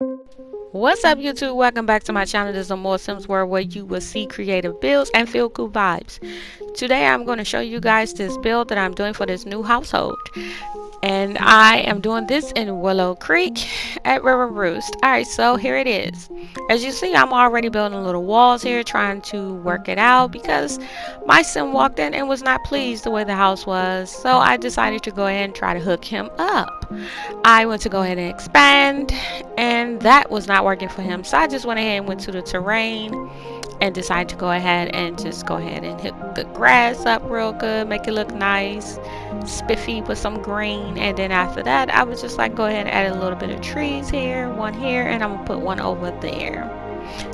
What's up, YouTube? Welcome back to my channel. This is a more Sims world where you will see creative builds and feel good vibes. Today I'm going to show you guys this build that I'm doing for this new household. And I am doing this in Willow Creek at River Roost. Alright, so here it is. As you see, I'm already building little walls here, trying to work it out because my sim walked in and was not pleased the way the house was. So I decided to go ahead and try to hook him up. I went to go ahead and expand, and that was not working for him. So I just went ahead and went to the terrain and decided to go ahead and hit the grass up real good, make it look nice, spiffy with some green. And then after that, I was just like, go ahead and add a little bit of trees here, one here, and I'm gonna put one over there.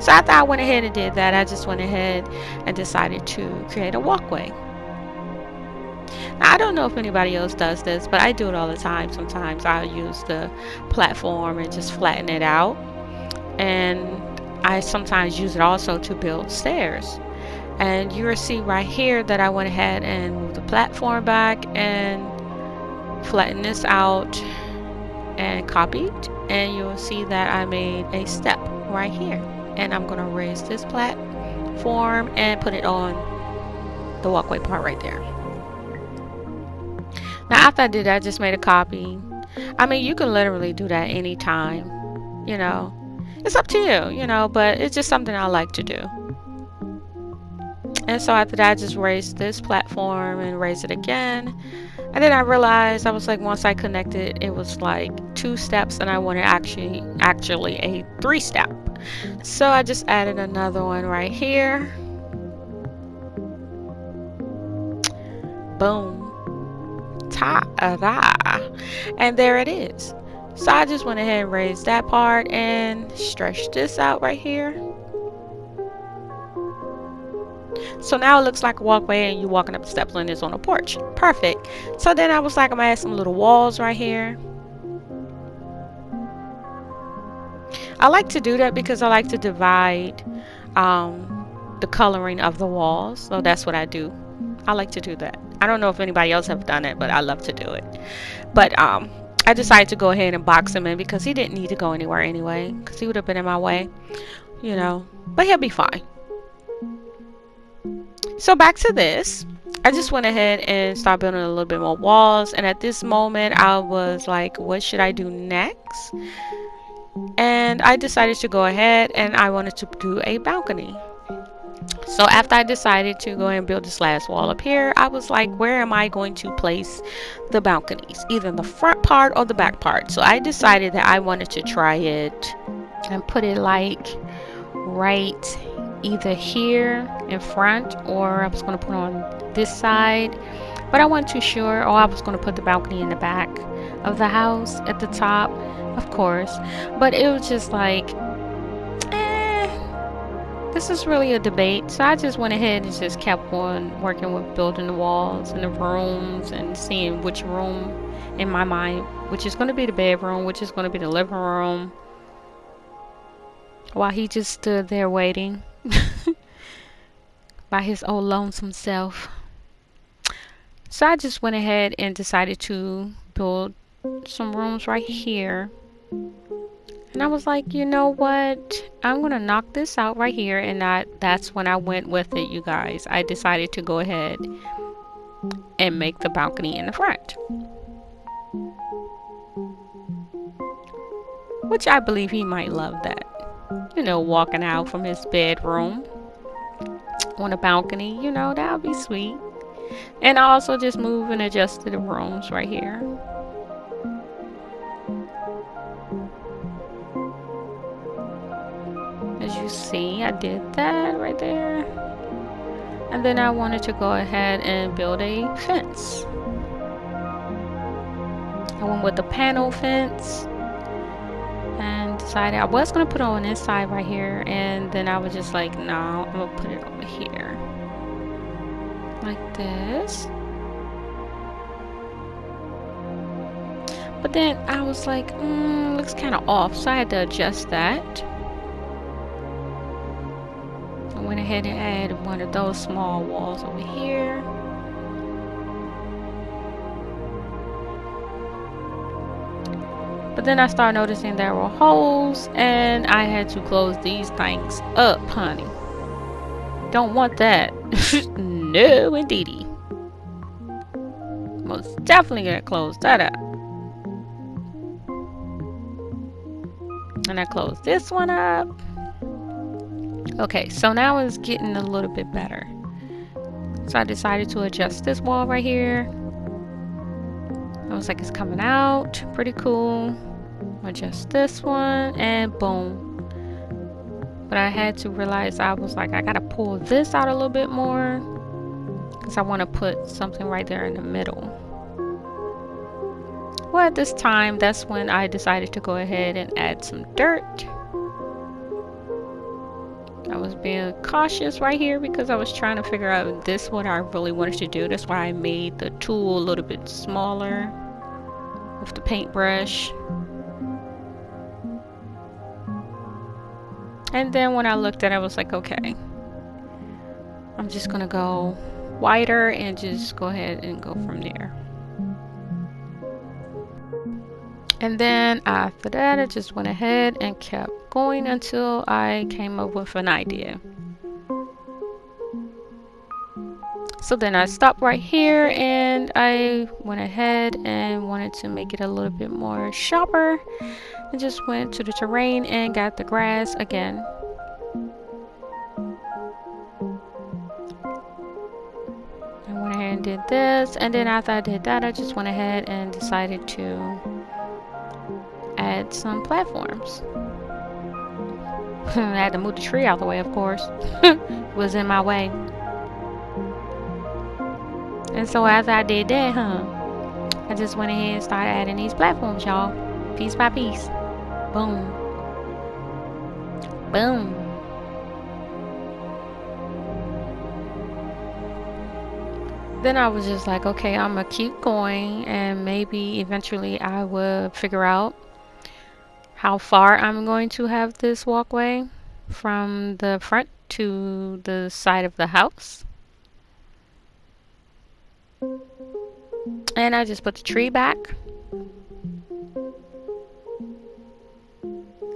So after I went ahead and did that, I just went ahead and decided to create a walkway. Now, I don't know if anybody else does this, but I do it all the time. Sometimes I'll use the platform and just flatten it out, and I sometimes use it also to build stairs. And you will see right here that I went ahead and moved the platform back and flattened this out and copied, and you'll see that I made a step right here. And I'm going to raise this platform and put it on the walkway part right there. Now after I did that, I just made a copy. I mean, you can literally do that anytime, you know. It's up to you, you know, but it's just something I like to do. And so after that, I just raised this platform and raised it again. And then I realized, I was like, once I connected, it was like 2 steps, and I wanted actually a 3-step. So I just added another one right here. Boom. Ta-da! And there it is. So I just went ahead and raised that part and stretched this out right here. So now it looks like a walkway and you're walking up the steps and it's on a porch. Perfect. So then I was like, I'm gonna add some little walls right here. I like to do that because I like to divide the coloring of the walls. So that's what I do. I like to do that. I don't know if anybody else have done it, but I love to do it. But I decided to go ahead and box him in because he didn't need to go anywhere anyway, because he would have been in my way, you know, but he'll be fine. So back to this, I just went ahead and started building a little bit more walls, and at this moment I was like, what should I do next? And I decided to go ahead and I wanted to do a balcony. So after I decided to go ahead and build this last wall up here, I was like, where am I going to place the balconies? Either the front part or the back part. So I decided that I wanted to try it and put it like right either here in front, or I was going to put on this side. But I wasn't too sure. Or I was going to put the balcony in the back of the house at the top, of course. But it was just like, this is really a debate. So I just went ahead and just kept on working with building the walls and the rooms and seeing which room in my mind, which is going to be the bedroom, which is going to be the living room, while he just stood there waiting by his old lonesome self. So I just went ahead and decided to build some rooms right here. And I was like, you know what? I'm going to knock this out right here. And that's when I went with it, you guys. I decided to go ahead and make the balcony in the front, which I believe he might love that. You know, walking out from his bedroom on a balcony, you know, that would be sweet. And I also just moved and adjusted the rooms right here. As you see, I did that right there. And then I wanted to go ahead and build a fence. I went with the panel fence and decided I was going to put it on this side right here. And then I was just like, no, I'm going to put it over here. Like this. But then I was like, looks kind of off. So I had to adjust that. Went ahead and added one of those small walls over here. But then I started noticing there were holes, and I had to close these things up, honey. Don't want that. No, indeedy. Most definitely gonna close that up. And I closed this one up. Okay, so now it's getting a little bit better. So I decided to adjust this wall right here. I was like, it's coming out. Pretty cool. Adjust this one, and boom. But I had to realize, I was like, I gotta pull this out a little bit more, because I want to put something right there in the middle. Well, at this time, that's when I decided to go ahead and add some dirt. I was being cautious right here because I was trying to figure out if this is what I really wanted to do. That's why I made the tool a little bit smaller with the paintbrush. And then when I looked at it, I was like, okay, I'm just gonna go wider and just go ahead and go from there. And then after that, I just went ahead and kept going until I came up with an idea. So then I stopped right here, and I went ahead and wanted to make it a little bit more sharper. I just went to the terrain and got the grass again. I went ahead and did this, and then after I did that, I just went ahead and decided to add some platforms. I had to move the tree out of the way, of course. It was in my way. And so after I did that, I just went ahead and started adding these platforms, y'all. Piece by piece. Boom. Boom. Then I was just like, okay, I'm gonna keep going, and maybe eventually I will figure out how far I'm going to have this walkway from the front to the side of the house. And I just put the tree back.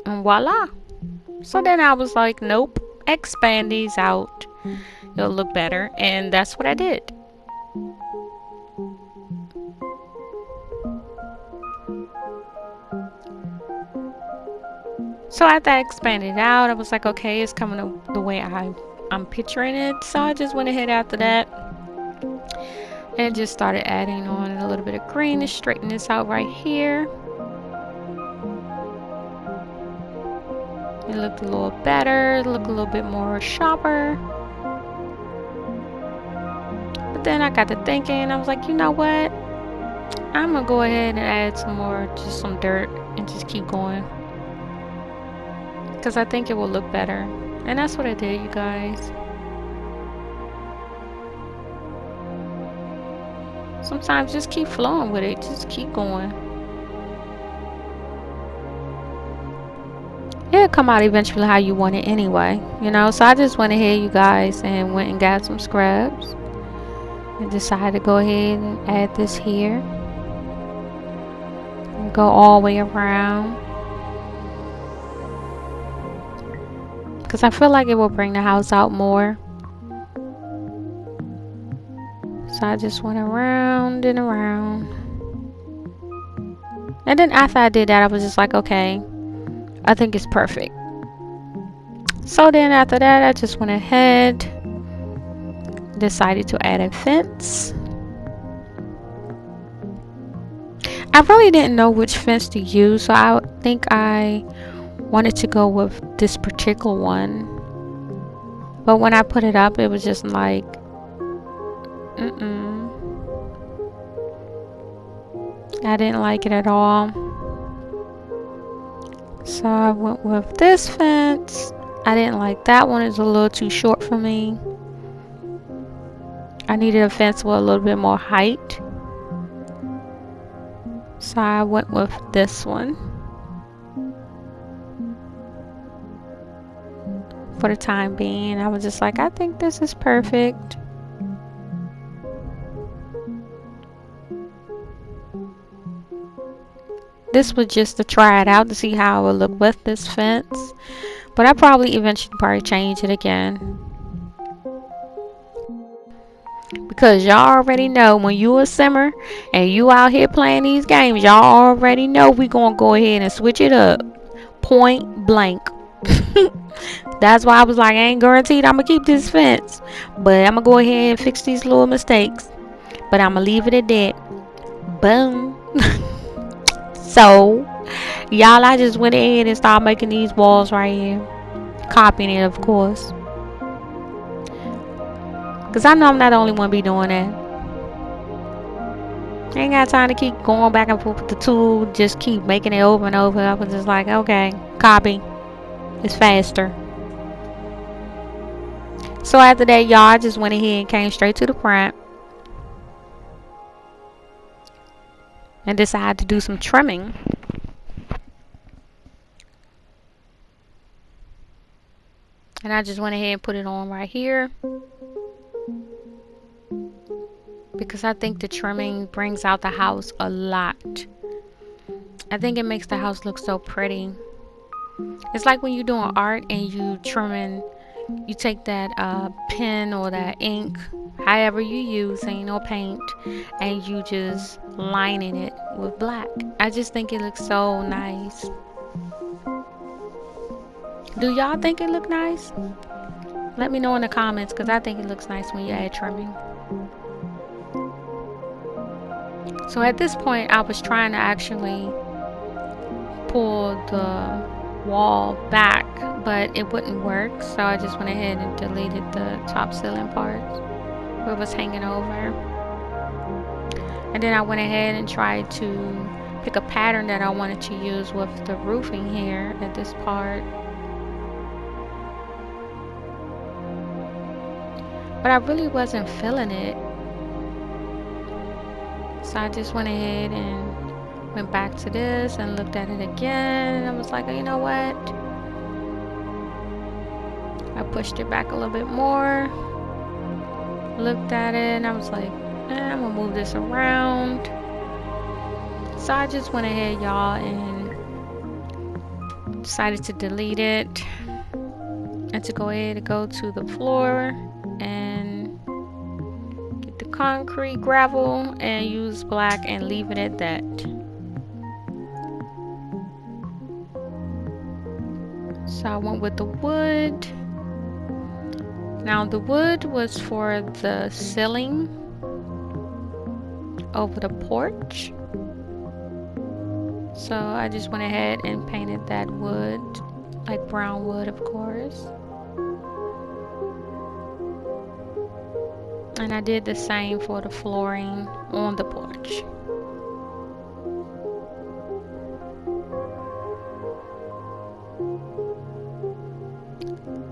And voila. So then I was like, nope, expand these out. It'll look better. And that's what I did. So after I expanded it out, I was like, okay, it's coming the way I'm picturing it. So I just went ahead after that and just started adding on a little bit of green to straighten this out right here. It looked a little better, it looked a little bit more sharper. But then I got to thinking, I was like, you know what? I'm gonna go ahead and add some more, just some dirt, and just keep going. Because I think it will look better. And that's what I did, you guys. Sometimes just keep flowing with it. Just keep going. It'll come out eventually how you want it anyway. You know, so I just went ahead, you guys, and went and got some scrubs. And decided to go ahead and add this here. And go all the way around. Because I feel like it will bring the house out more. So I just went around and around. And then after I did that, I was just like, okay, I think it's perfect. So then after that, I just went ahead, decided to add a fence. I really didn't know which fence to use, so I think I wanted to go with this particular one. But when I put it up, it was just like, I didn't like it at all. So I went with this fence. I didn't like that one. It's a little too short for me. I needed a fence with a little bit more height. So I went with this one. For the time being, I was just like, I think this is perfect. This was just to try it out to see how it would look with this fence. But I probably eventually change it again. Because y'all already know when you a simmer and you out here playing these games, y'all already know we gonna go ahead and switch it up. Point blank. That's why I was like, I ain't guaranteed I'm gonna keep this fence. But I'm gonna go ahead and fix these little mistakes. But I'm gonna leave it at that. Boom. So, y'all, I just went ahead and started making these walls right here. Copying it, of course. Because I know I'm not the only one be doing that. I ain't got time to keep going back and forth with the tool. Just keep making it over and over. I was just like, okay, copy. It's faster. So after that, y'all, I just went ahead and came straight to the front. And decided to do some trimming. And I just went ahead and put it on right here. Because I think the trimming brings out the house a lot. I think it makes the house look so pretty. It's like when you're doing art and you trimming, you take that pen or that ink, however you use, ain't no paint, and you just lining it with black. I just think it looks so nice. Do y'all think it look nice? Let me know in the comments, because I think it looks nice when you add trimming. So at this point, I was trying to actually pull the wall back, but it wouldn't work. So I just went ahead and deleted the top ceiling part where it was hanging over. And then I went ahead and tried to pick a pattern that I wanted to use with the roofing here at this part. But I really wasn't feeling it. So I just went ahead and went back to this and looked at it again. And I was like, oh, you know what? I pushed it back a little bit more. Looked at it and I was like, I'm gonna move this around. So I just went ahead, y'all, and decided to delete it. And to go ahead and go to the floor and get the concrete gravel and use black and leave it at that. So I went with the wood. Now the wood was for the ceiling over the porch. So I just went ahead and painted that wood, like brown wood, of course. And I did the same for the flooring on the porch.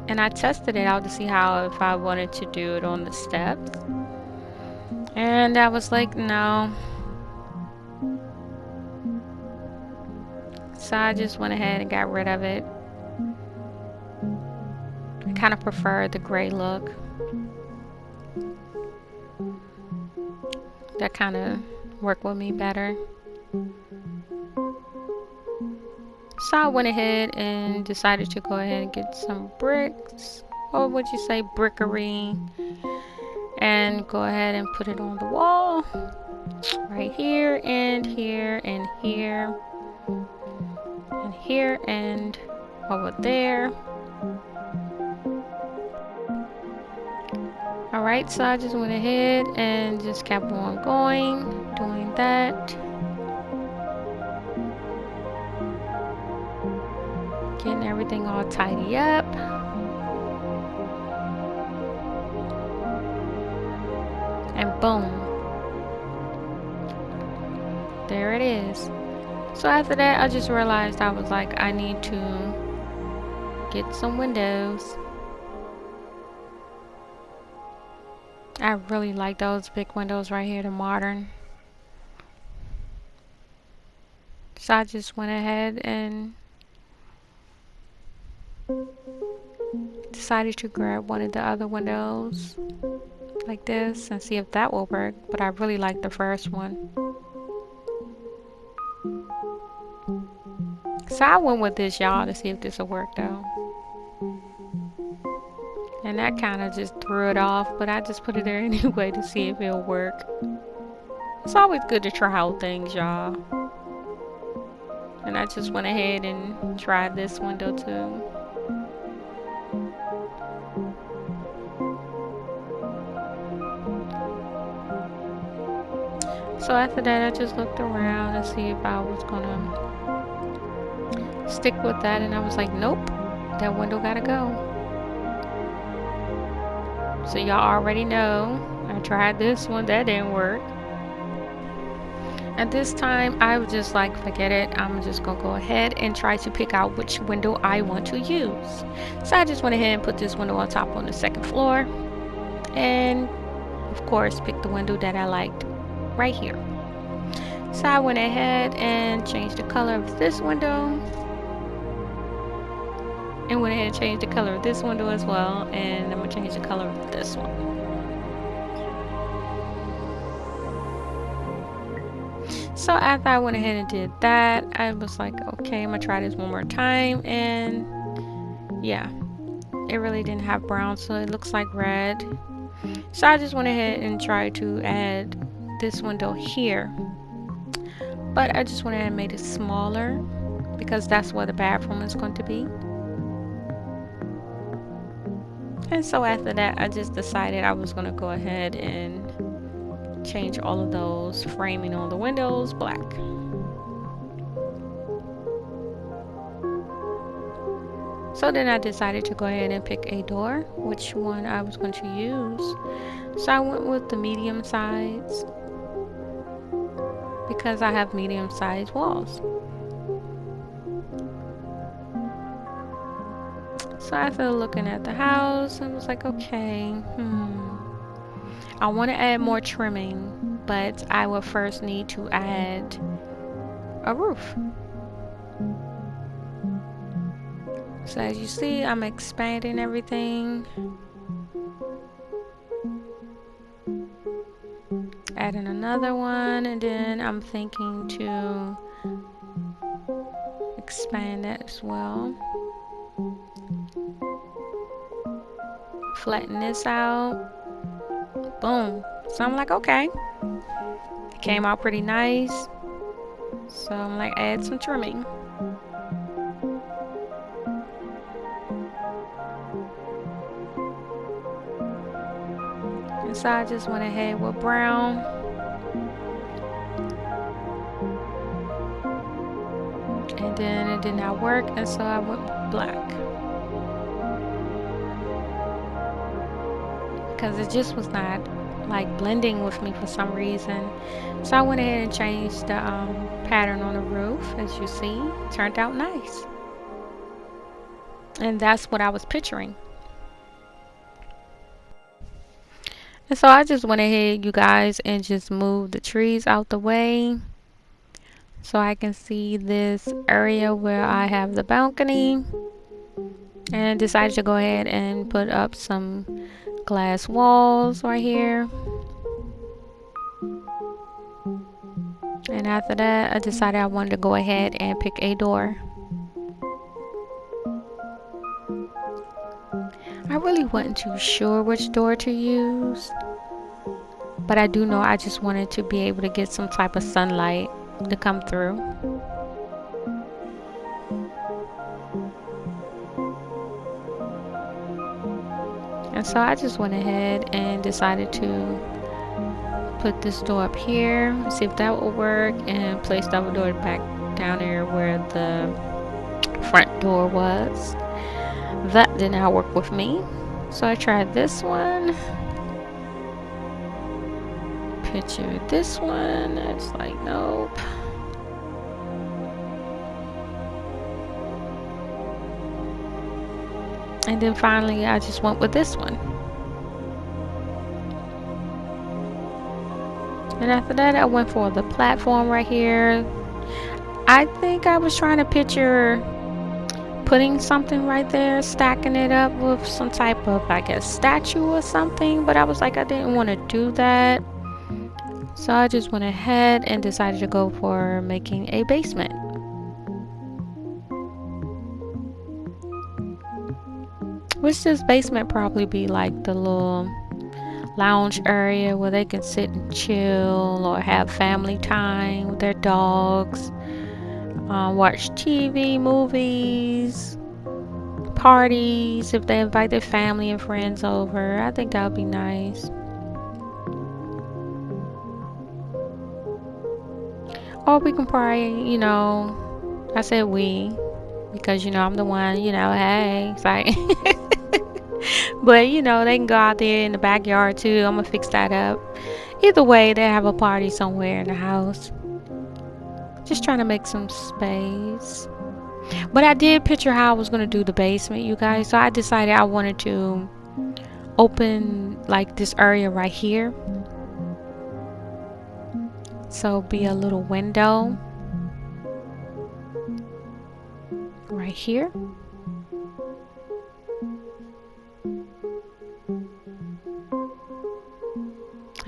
And I tested it out to see how, if I wanted to do it on the steps. And I was like, no. So I just went ahead and got rid of it. I kind of prefer the gray look. That kind of worked with me better. So I went ahead and decided to go ahead and get some bricks, or would you say brickery, and go ahead and put it on the wall right here and here and here and here and over there. Alright, so I just went ahead and just kept on going, doing that. Getting everything all tidy up. And boom. There it is. So after that, I just realized I was like, I need to get some windows. I really like those big windows right here, the modern. So I just went ahead and decided to grab one of the other windows like this and see if that will work. But I really like the first one. So I went with this, y'all, to see if this will work though. And that kind of just threw it off, but I just put it there anyway to see if it'll work. It's always good to try out things, y'all. And I just went ahead and tried this window too. So after that, I just looked around to see if I was gonna stick with that, and I was like, nope, that window gotta go. So y'all already know I tried this one, that didn't work. At this time, I was just like, forget it, I'm just gonna go ahead and try to pick out which window I want to use. So I just went ahead and put this window on top on the second floor, and of course picked the window that I liked right here. So I went ahead and changed the color of this window, and went ahead and changed the color of this window as well, and I'm gonna change the color of this one. So after I went ahead and did that, I was like, okay, I'm gonna try this one more time, and yeah, it really didn't have brown, so it looks like red. So I just went ahead and tried to add this window here, but I just went ahead and made it smaller because that's where the bathroom is going to be. And so after that, I just decided I was going to go ahead and change all of those framing on the windows black. So then I decided to go ahead and pick a door, which one I was going to use. So I went with the medium size because I have medium sized walls. So after looking at the house, I was like, okay, I want to add more trimming, but I will first need to add a roof. So as you see, I'm expanding everything. Adding another one, and then I'm thinking to expand that as well. Flatten this out. Boom. So I'm like, okay, it came out pretty nice. So I'm like, add some trimming. And so I just went ahead with brown. And then it did not work, and so I went with black. Because it just was not like blending with me for some reason. So I went ahead and changed the pattern on the roof. As you see, it turned out nice. And that's what I was picturing. And so I just went ahead, you guys, and just moved the trees out the way so I can see this area where I have the balcony, and decided to go ahead and put up some glass walls right here. And after that, I decided I wanted to go ahead and pick a door. I really wasn't too sure which door to use, but I do know I just wanted to be able to get some type of sunlight to come through. And so I just went ahead and decided to put this door up here, see if that would work, and place the other door back down there where the front door was. That did not work with me, so I tried this one. Picture this one. It's like, nope. And then finally I just went with this one. And after that I went for the platform right here. I think I was trying to picture putting something right there, stacking it up with some type of, I guess, statue or something, but I was like, I didn't want to do that. So I just went ahead and decided to go for making a basement. Which this basement probably be like the little lounge area where they can sit and chill or have family time with their dogs, watch TV, movies, parties. If they invite their family and friends over, I think that would be nice. Or we can probably, I said we because I'm the one, hey, it's like but they can go out there in the backyard too. I'm gonna fix that up. Either way, they have a party somewhere in the house. Just trying to make some space. But I did picture how I was gonna do the basement, you guys. So I decided I wanted to open like this area right here. So be a little window right here.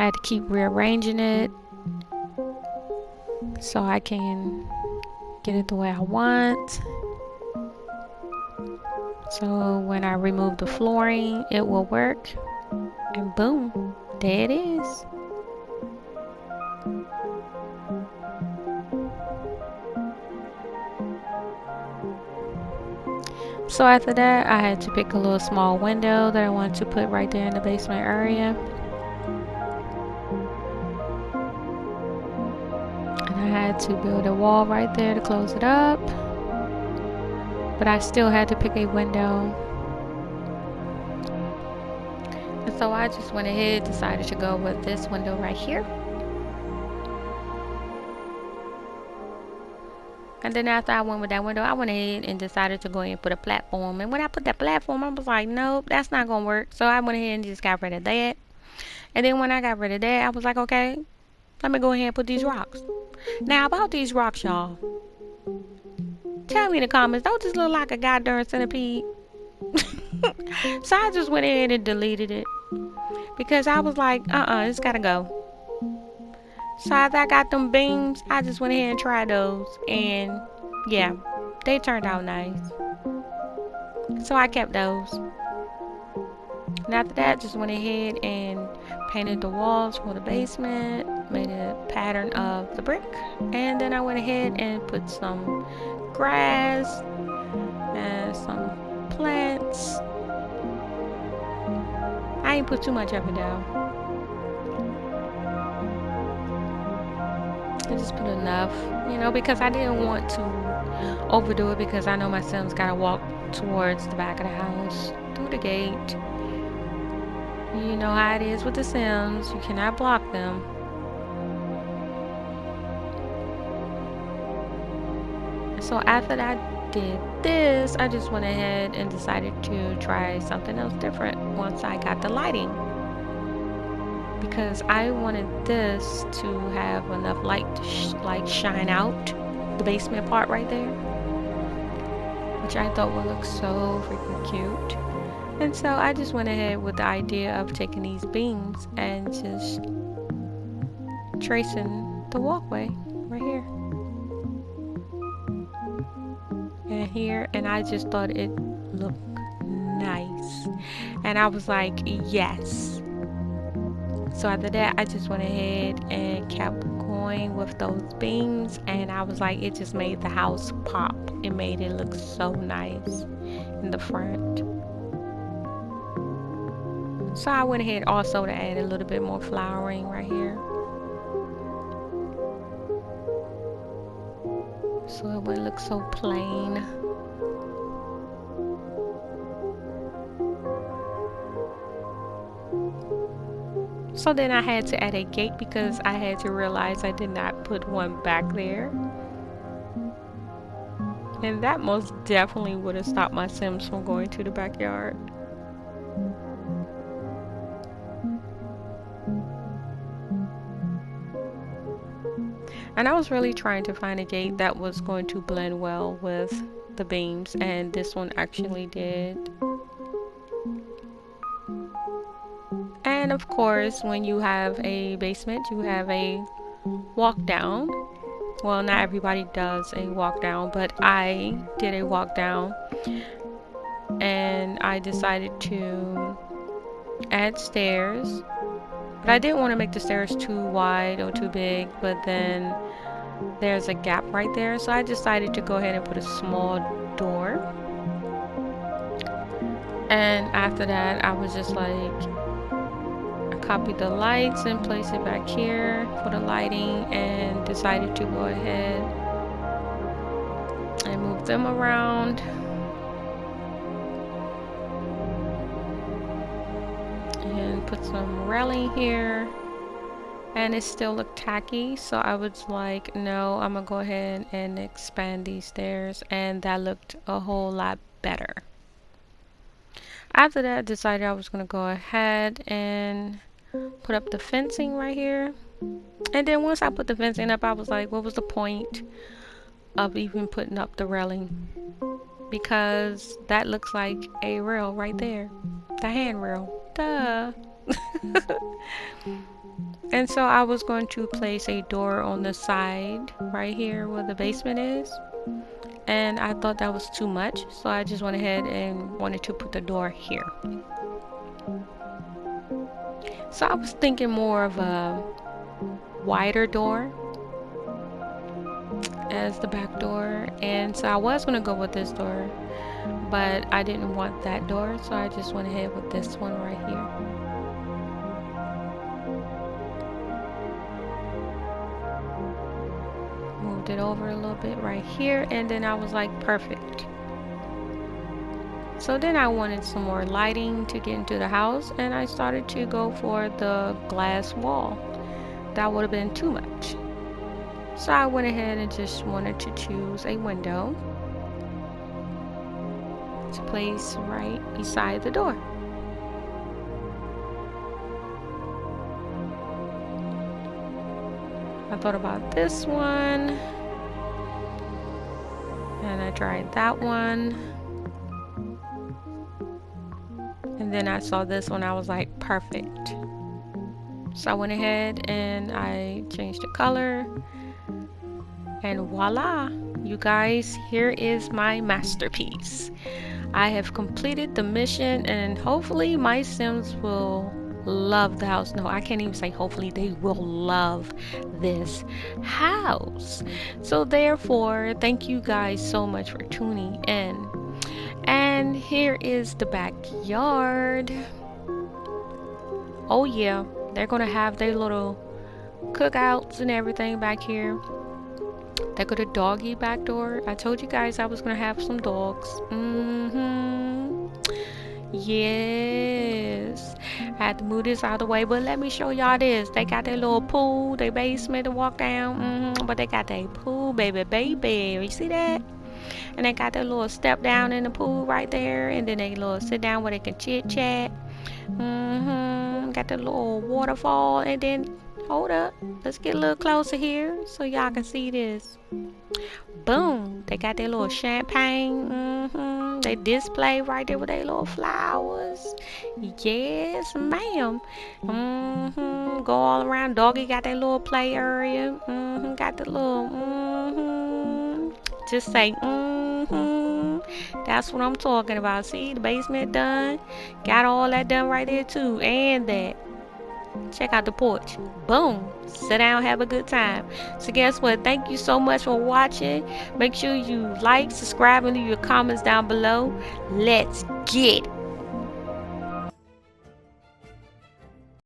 I had to keep rearranging it so I can get it the way I want. So when I remove the flooring, it will work. And boom, there it is. So after that, I had to pick a little small window that I wanted to put right there in the basement area. And I had to build a wall right there to close it up. But I still had to pick a window. And so I just went ahead, decided to go with this window right here. And then after I went with that window, I went ahead and decided to go ahead and put a platform. And when I put that platform, I was like, nope, that's not going to work. So I went ahead and just got rid of that. And then when I got rid of that, I was like, okay, let me go ahead and put these rocks. Now, about these rocks, y'all. Tell me in the comments, don't this look like a goddamn centipede? So I just went ahead and deleted it. Because I was like, it's got to go. So as I got them beams, I just went ahead and tried those. And yeah, they turned out nice. So I kept those. And after that, just went ahead and painted the walls for the basement. Made a pattern of the brick. And then I went ahead and put some grass and some plants. I ain't put too much of it though. I just put enough, because I didn't want to overdo it because I know my Sims gotta walk towards the back of the house through the gate. You know how it is with the Sims, you cannot block them. So after I did this, I just went ahead and decided to try something else different once I got the lighting. Because I wanted this to have enough light to shine out the basement part right there, which I thought would look so freaking cute. And so I just went ahead with the idea of taking these beams and just tracing the walkway right here and here, and I just thought it looked nice, and I was like, yes. So after that, I just went ahead and kept going with those beams, and I was like, it just made the house pop. It made it look so nice in the front. So I went ahead also to add a little bit more flowering right here. So it wouldn't look so plain. So then I had to add a gate because I had to realize I did not put one back there. And that most definitely would have stopped my Sims from going to the backyard. And I was really trying to find a gate that was going to blend well with the beams, and this one actually did. And of course, when you have a basement, you have a walk down. Well, not everybody does a walk down, but I did a walk down. And then I decided to add stairs. But I didn't want to make the stairs too wide or too big, but then there's a gap right there, so I decided to go ahead and put a small door. And after that, I was just like, I copied the lights and placed it back here for the lighting, and decided to go ahead and move them around. And put some railing here. And it still looked tacky, so I was like, no, I'm gonna go ahead and expand these stairs, and that looked a whole lot better. After that, I decided I was gonna go ahead and put up the fencing right here. And then once I put the fencing up, I was like, what was the point of even putting up the railing? Because that looks like a rail right there, the handrail, duh. And so I was going to place a door on the side right here where the basement is, and I thought that was too much, so I just went ahead and wanted to put the door here. So I was thinking more of a wider door as the back door, and so I was going to go with this door, but I didn't want that door, so I just went ahead with this one right here. Moved it over a little bit right here, and then I was like, perfect. So then I wanted some more lighting to get into the house, and I started to go for the glass wall. That would have been too much. So I went ahead and just wanted to choose a window to place right beside the door. I thought about this one, and I tried that one, and then I saw this one. I was like, perfect. So I went ahead and I changed the color, and voila, you guys, here is my masterpiece. I have completed the mission, and hopefully my Sims will love the house. No, I can't even say hopefully, they will love this house. So therefore, thank you guys so much for tuning in. And here is the backyard. Oh yeah, they're gonna have their little cookouts and everything back here. They got a doggy back door. I told you guys I was gonna have some dogs. Yes, I had to move this out of the way, but let me show y'all this. They got their little pool, their basement to walk down. But they got their pool, baby. You see that? And they got their little step down in the pool right there, and then they little sit down where they can chit chat. Got the little waterfall, and then hold up, let's get a little closer here so y'all can see this. Boom, they got their little champagne. They display right there with their little flowers. Yes, ma'am. Go all around. Doggy got their little play area. Got the little just say that's what I'm talking about. See, the basement done. Got all that done right there too, and that. Check out the porch. Boom. Sit down, have a good time. So guess what? Thank you so much for watching. Make sure you like, subscribe, and leave your comments down below. Let's get